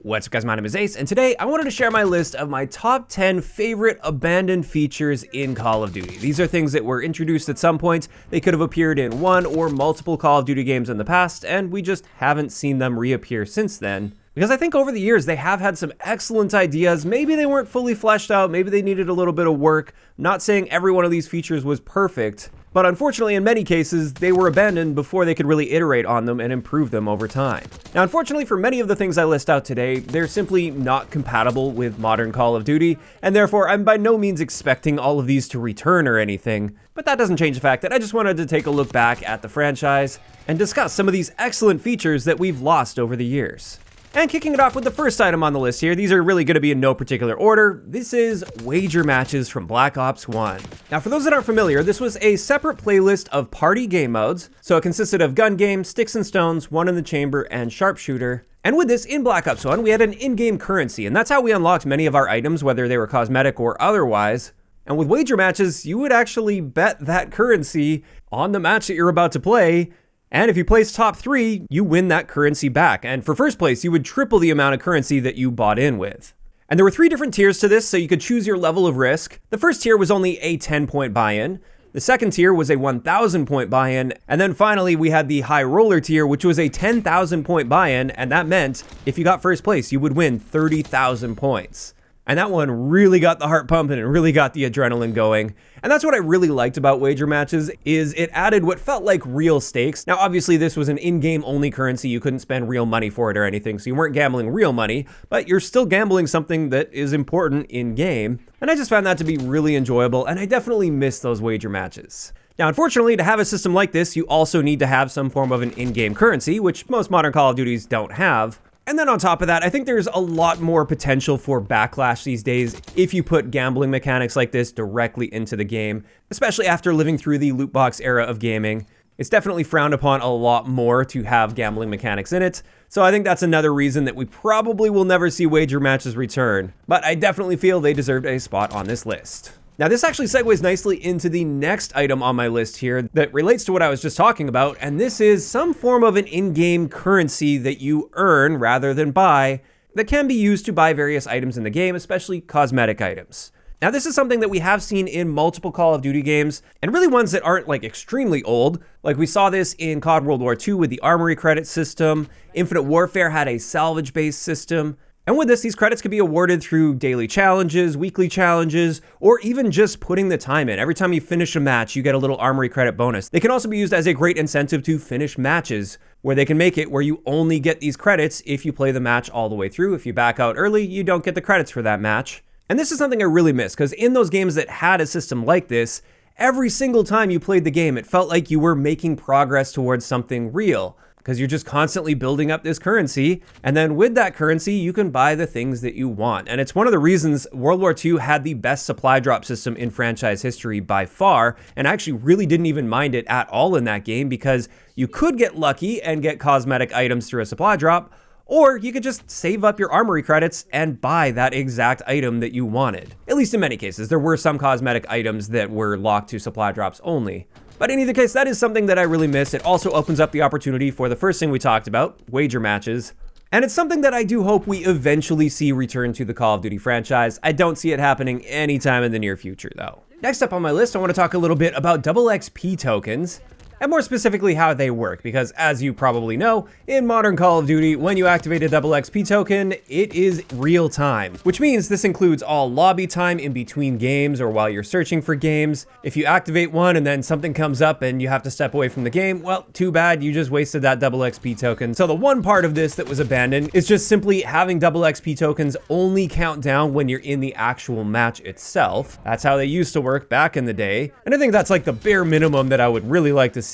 What's up guys, my name is Ace, and today I wanted to share my list of my top 10 favorite abandoned features in Call of Duty. These are things that were introduced at some point. They could have appeared in one or multiple Call of Duty games in the past, and we just haven't seen them reappear since then. Because I think over the years they have had some excellent ideas. Maybe they weren't fully fleshed out, maybe they needed a little bit of work. I'm not saying every one of these features was perfect, but unfortunately in many cases they were abandoned before they could really iterate on them and improve them over time. Now unfortunately for many of the things I list out today, they're simply not compatible with modern Call of Duty, and therefore I'm by no means expecting all of these to return or anything. But that doesn't change the fact that I just wanted to take a look back at the franchise and discuss some of these excellent features that we've lost over the years. And kicking it off with the first item on the list here, these are really going to be in no particular order. This is wager matches from Black Ops 1. Now for those that aren't familiar, this was a separate playlist of party game modes. So it consisted of gun game, sticks and stones, one in the chamber, and sharpshooter. And with this, in Black Ops 1, we had an in-game currency, and that's how we unlocked many of our items, whether they were cosmetic or otherwise. And with wager matches, you would actually bet that currency on the match that you're about to play. And if you place top 3, you win that currency back. And for first place, you would triple the amount of currency that you bought in with. And there were 3 different tiers to this, so you could choose your level of risk. The first tier was only a 10-point buy-in. The second tier was a 1,000-point buy-in. And then finally, we had the high roller tier, which was a 10,000-point buy-in. And that meant if you got first place, you would win 30,000 points. And that one really got the heart pumping and really got the adrenaline going. And that's what I really liked about wager matches, is it added what felt like real stakes. Now, obviously this was an in-game only currency. You couldn't spend real money for it or anything, so you weren't gambling real money, but you're still gambling something that is important in-game. And I just found that to be really enjoyable, and I definitely miss those wager matches. Now, unfortunately, to have a system like this, you also need to have some form of an in-game currency, which most modern Call of Duties don't have. And then on top of that, I think there's a lot more potential for backlash these days if you put gambling mechanics like this directly into the game, especially after living through the loot box era of gaming. It's definitely frowned upon a lot more to have gambling mechanics in it, so I think that's another reason that we probably will never see wager matches return, but I definitely feel they deserved a spot on this list. Now this actually segues nicely into the next item on my list here that relates to what I was just talking about, and this is some form of an in-game currency that you earn rather than buy that can be used to buy various items in the game, especially cosmetic items. Now this is something that we have seen in multiple Call of Duty games, and really ones that aren't like extremely old. Like we saw this in COD World War II with the armory credit system. Infinite Warfare had a salvage-based system. And with this, these credits could be awarded through daily challenges, weekly challenges, or even just putting the time in. Every time you finish a match, you get a little armory credit bonus. They can also be used as a great incentive to finish matches, where they can make it where you only get these credits if you play the match all the way through. If you back out early, you don't get the credits for that match. And this is something I really miss, because in those games that had a system like this, every single time you played the game, it felt like you were making progress towards something real. Because you're just constantly building up this currency, and then with that currency, you can buy the things that you want. And it's one of the reasons World War II had the best supply drop system in franchise history by far, and I actually really didn't even mind it at all in that game, because you could get lucky and get cosmetic items through a supply drop, or you could just save up your armory credits and buy that exact item that you wanted. At least in many cases. There were some cosmetic items that were locked to supply drops only. But in either case, that is something that I really miss. It also opens up the opportunity for the first thing we talked about, wager matches. And it's something that I do hope we eventually see return to the Call of Duty franchise. I don't see it happening anytime in the near future, though. Next up on my list, I want to talk a little bit about double XP tokens, and more specifically how they work, because as you probably know, in modern Call of Duty, when you activate a double XP token, it is real time, which means this includes all lobby time in between games or while you're searching for games. If you activate one and then something comes up and you have to step away from the game, well, too bad, you just wasted that double XP token. So the one part of this that was abandoned is just simply having double XP tokens only count down when you're in the actual match itself. That's how they used to work back in the day, and I think that's like the bare minimum that I would really like to see.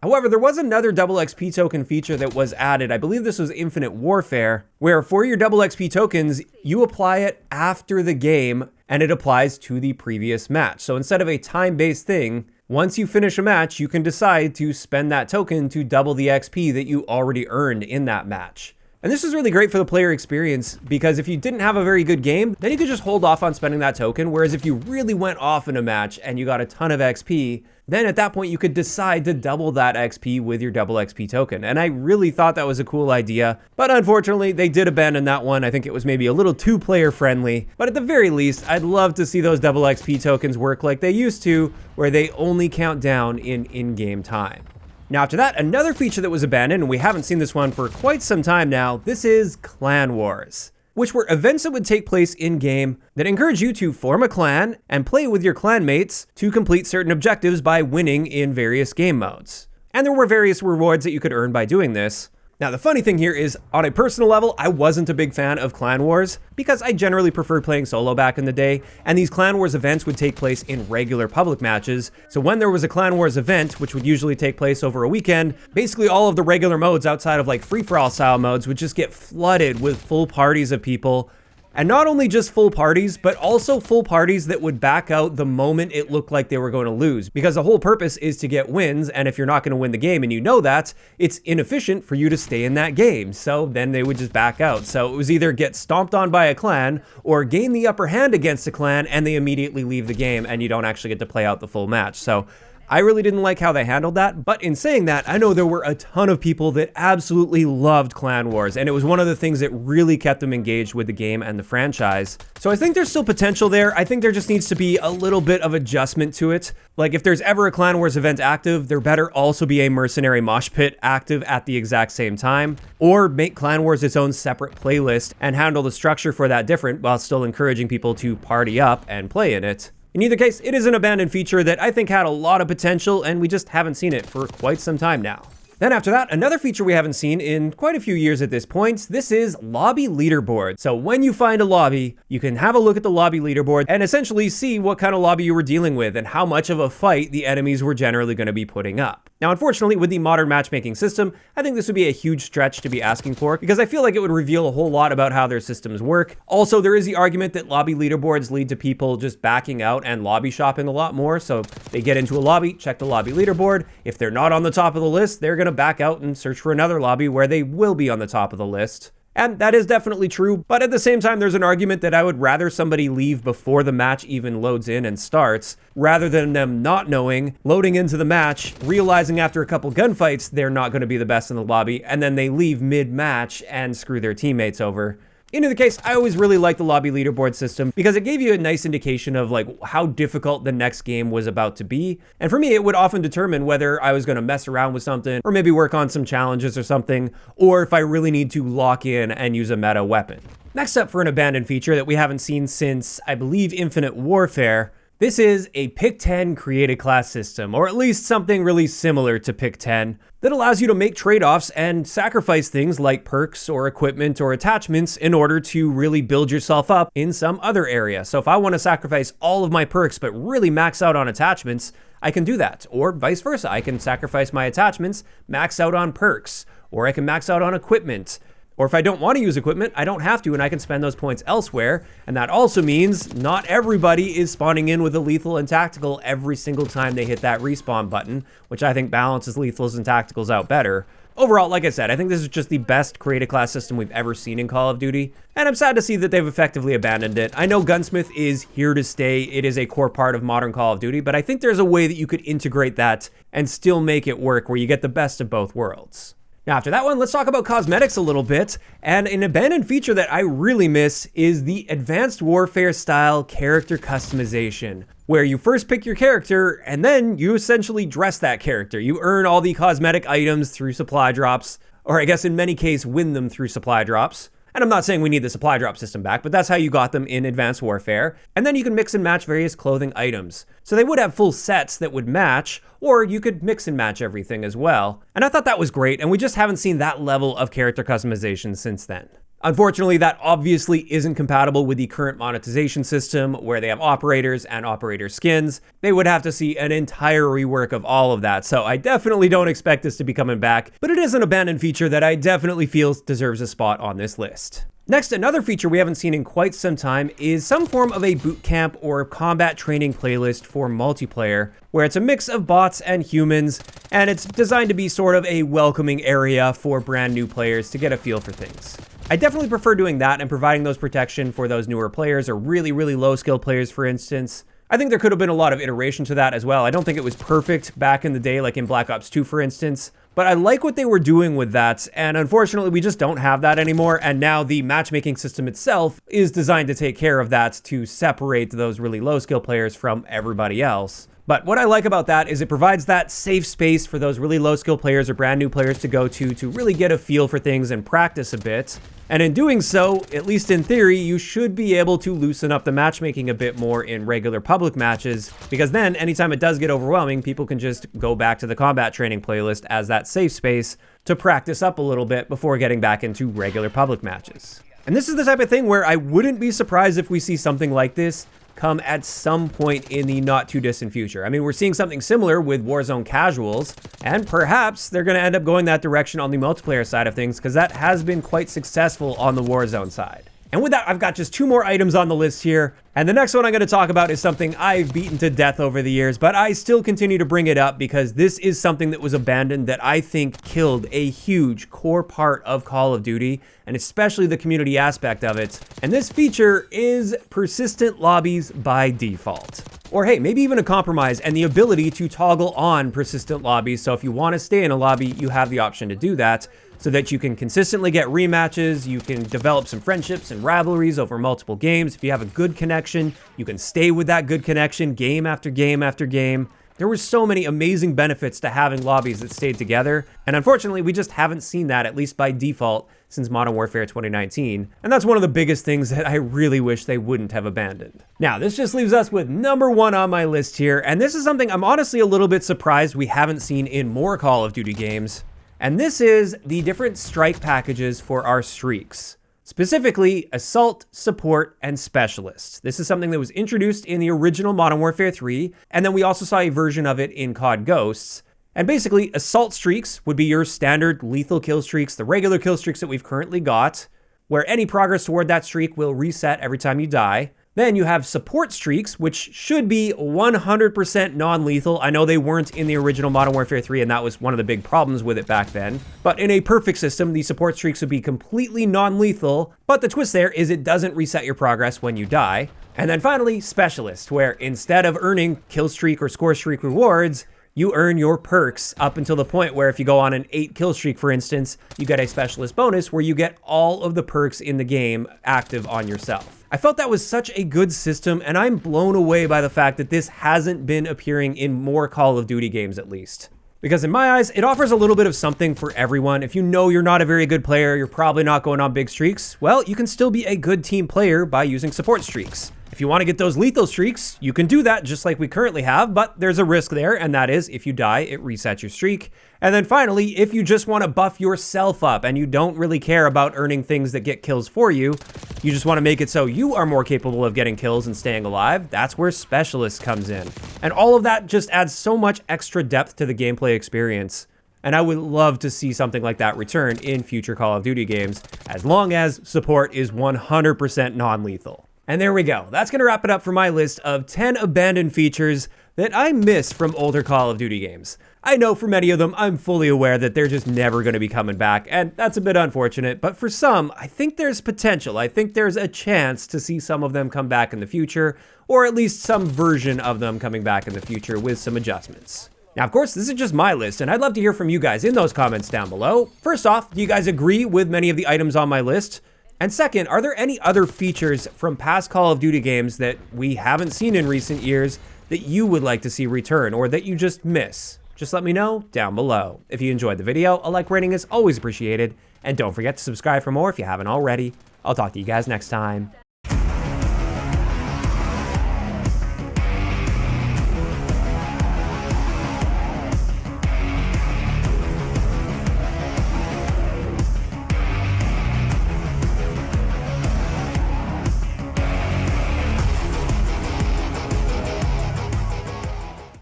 However, there was another double XP token feature that was added. I believe this was Infinite Warfare, where for your double XP tokens, you apply it after the game and it applies to the previous match. So instead of a time-based thing, once you finish a match, you can decide to spend that token to double the XP that you already earned in that match. And this is really great for the player experience because if you didn't have a very good game, then you could just hold off on spending that token. Whereas if you really went off in a match and you got a ton of XP, then at that point you could decide to double that XP with your double XP token. And I really thought that was a cool idea, but unfortunately they did abandon that one. I think it was maybe a little too player friendly, but at the very least, I'd love to see those double XP tokens work like they used to, where they only count down in in-game time. Now after that, another feature that was abandoned, and we haven't seen this one for quite some time now, this is Clan Wars, which were events that would take place in-game that encourage you to form a clan and play with your clanmates to complete certain objectives by winning in various game modes. And there were various rewards that you could earn by doing this. Now the funny thing here is, on a personal level, I wasn't a big fan of Clan Wars because I generally preferred playing solo back in the day, and these Clan Wars events would take place in regular public matches. So when there was a Clan Wars event, which would usually take place over a weekend, basically all of the regular modes outside of like free-for-all style modes would just get flooded with full parties of people. And not only just full parties, but also full parties that would back out the moment it looked like they were going to lose. Because the whole purpose is to get wins, and if you're not going to win the game and you know that, it's inefficient for you to stay in that game. So then they would just back out. So it was either get stomped on by a clan, or gain the upper hand against a clan, and they immediately leave the game, and you don't actually get to play out the full match. So I really didn't like how they handled that, but in saying that, I know there were a ton of people that absolutely loved Clan Wars, and it was one of the things that really kept them engaged with the game and the franchise. So I think there's still potential there. I think there just needs to be a little bit of adjustment to it. Like if there's ever a Clan Wars event active, there better also be a mercenary mosh pit active at the exact same time, or make Clan Wars its own separate playlist and handle the structure for that different while still encouraging people to party up and play in it. In either case, it is an abandoned feature that I think had a lot of potential, and we just haven't seen it for quite some time now. Then after that, another feature we haven't seen in quite a few years at this point, this is lobby leaderboard. So when you find a lobby, you can have a look at the lobby leaderboard and essentially see what kind of lobby you were dealing with and how much of a fight the enemies were generally going to be putting up. Now, unfortunately, with the modern matchmaking system, I think this would be a huge stretch to be asking for because I feel like it would reveal a whole lot about how their systems work. Also, there is the argument that lobby leaderboards lead to people just backing out and lobby shopping a lot more. So they get into a lobby, check the lobby leaderboard. If they're not on the top of the list, they're going to back out and search for another lobby where they will be on the top of the list. And that is definitely true, but at the same time, there's an argument that I would rather somebody leave before the match even loads in and starts, rather than them not knowing, loading into the match, realizing after a couple gunfights they're not going to be the best in the lobby, and then they leave mid-match and screw their teammates over. In either case, I always really liked the lobby leaderboard system because it gave you a nice indication of like how difficult the next game was about to be. And for me, it would often determine whether I was going to mess around with something or maybe work on some challenges or something, or if I really need to lock in and use a meta weapon. Next up for an abandoned feature that we haven't seen since, I believe, Infinite Warfare. This is a Pick 10 created class system, or at least something really similar to Pick 10, that allows you to make trade-offs and sacrifice things like perks or equipment or attachments in order to really build yourself up in some other area. So if I want to sacrifice all of my perks but really max out on attachments, I can do that. Or vice versa, I can sacrifice my attachments, max out on perks, or I can max out on equipment. Or if I don't want to use equipment, I don't have to, and I can spend those points elsewhere. And that also means not everybody is spawning in with a lethal and tactical every single time they hit that respawn button, which I think balances lethals and tacticals out better. Overall, like I said, I think this is just the best created class system we've ever seen in Call of Duty, and I'm sad to see that they've effectively abandoned it. I know Gunsmith is here to stay, it is a core part of modern Call of Duty, but I think there's a way that you could integrate that and still make it work where you get the best of both worlds. Now after that one, let's talk about cosmetics a little bit, and an abandoned feature that I really miss is the Advanced Warfare style character customization, where you first pick your character and then you essentially dress that character. You earn all the cosmetic items through supply drops, or I guess in many cases win them through supply drops. And I'm not saying we need the supply drop system back, but that's how you got them in Advanced Warfare. And then you can mix and match various clothing items. So they would have full sets that would match, or you could mix and match everything as well. And I thought that was great, and we just haven't seen that level of character customization since then. Unfortunately, that obviously isn't compatible with the current monetization system where they have operators and operator skins. They would have to see an entire rework of all of that, so I definitely don't expect this to be coming back, but it is an abandoned feature that I definitely feel deserves a spot on this list. Next, another feature we haven't seen in quite some time is some form of a boot camp or combat training playlist for multiplayer, where it's a mix of bots and humans, and it's designed to be sort of a welcoming area for brand new players to get a feel for things. I definitely prefer doing that and providing those protection for those newer players or really, really low skill players, for instance. I think there could have been a lot of iteration to that as well. I don't think it was perfect back in the day, like in Black Ops 2, for instance. But I like what they were doing with that, and unfortunately we just don't have that anymore, and now the matchmaking system itself is designed to take care of that, to separate those really low skill players from everybody else. But what I like about that is it provides that safe space for those really low skill players or brand new players to go to really get a feel for things and practice a bit. And in doing so, at least in theory, you should be able to loosen up the matchmaking a bit more in regular public matches, because then anytime it does get overwhelming, people can just go back to the combat training playlist as that safe space to practice up a little bit before getting back into regular public matches. And this is the type of thing where I wouldn't be surprised if we see something like this come at some point in the not too distant future. I mean, we're seeing something similar with Warzone casuals, and perhaps they're going to end up going that direction on the multiplayer side of things, because that has been quite successful on the Warzone side. And with that, I've got just 2 more items on the list here. And the next one I'm going to talk about is something I've beaten to death over the years, but I still continue to bring it up because this is something that was abandoned that I think killed a huge core part of Call of Duty, and especially the community aspect of it. And this feature is persistent lobbies by default. Or hey, maybe even a compromise and the ability to toggle on persistent lobbies. So if you want to stay in a lobby, you have the option to do that, so that you can consistently get rematches, you can develop some friendships and rivalries over multiple games. If you have a good connection, you can stay with that good connection game after game after game. There were so many amazing benefits to having lobbies that stayed together, and unfortunately, we just haven't seen that, at least by default, since Modern Warfare 2019. And that's one of the biggest things that I really wish they wouldn't have abandoned. Now, this just leaves us with number 1 on my list here, and this is something I'm honestly a little bit surprised we haven't seen in more Call of Duty games. And this is the different strike packages for our streaks. Specifically, Assault, Support, and Specialist. This is something that was introduced in the original Modern Warfare 3, and then we also saw a version of it in COD Ghosts. And basically, Assault streaks would be your standard lethal kill streaks, the regular kill streaks that we've currently got, where any progress toward that streak will reset every time you die. Then you have support streaks, which should be 100% non-lethal. I know they weren't in the original Modern Warfare 3, and that was one of the big problems with it back then. But in a perfect system, the support streaks would be completely non-lethal, but the twist there is it doesn't reset your progress when you die. And then finally, Specialist, where instead of earning kill streak or score streak rewards, you earn your perks up until the point where if you go on an 8 kill streak, for instance, you get a Specialist bonus where you get all of the perks in the game active on yourself. I felt that was such a good system, and I'm blown away by the fact that this hasn't been appearing in more Call of Duty games, at least. Because in my eyes, it offers a little bit of something for everyone. If you know you're not a very good player, you're probably not going on big streaks, well, you can still be a good team player by using support streaks. If you want to get those lethal streaks, you can do that just like we currently have, but there's a risk there, and that is if you die, it resets your streak. And then finally, if you just want to buff yourself up and you don't really care about earning things that get kills for you, you just want to make it so you are more capable of getting kills and staying alive, that's where Specialist comes in. And all of that just adds so much extra depth to the gameplay experience. And I would love to see something like that return in future Call of Duty games, as long as support is 100% non-lethal. And there we go. That's going to wrap it up for my list of 10 abandoned features that I miss from older Call of Duty games. I know for many of them, I'm fully aware that they're just never going to be coming back, and that's a bit unfortunate, but for some, I think there's potential. I think there's a chance to see some of them come back in the future, or at least some version of them coming back in the future with some adjustments. Now, of course, this is just my list, and I'd love to hear from you guys in those comments down below. First off, do you guys agree with many of the items on my list? And second, are there any other features from past Call of Duty games that we haven't seen in recent years that you would like to see return, or that you just miss? Just let me know down below. If you enjoyed the video, a like rating is always appreciated, and don't forget to subscribe for more if you haven't already. I'll talk to you guys next time.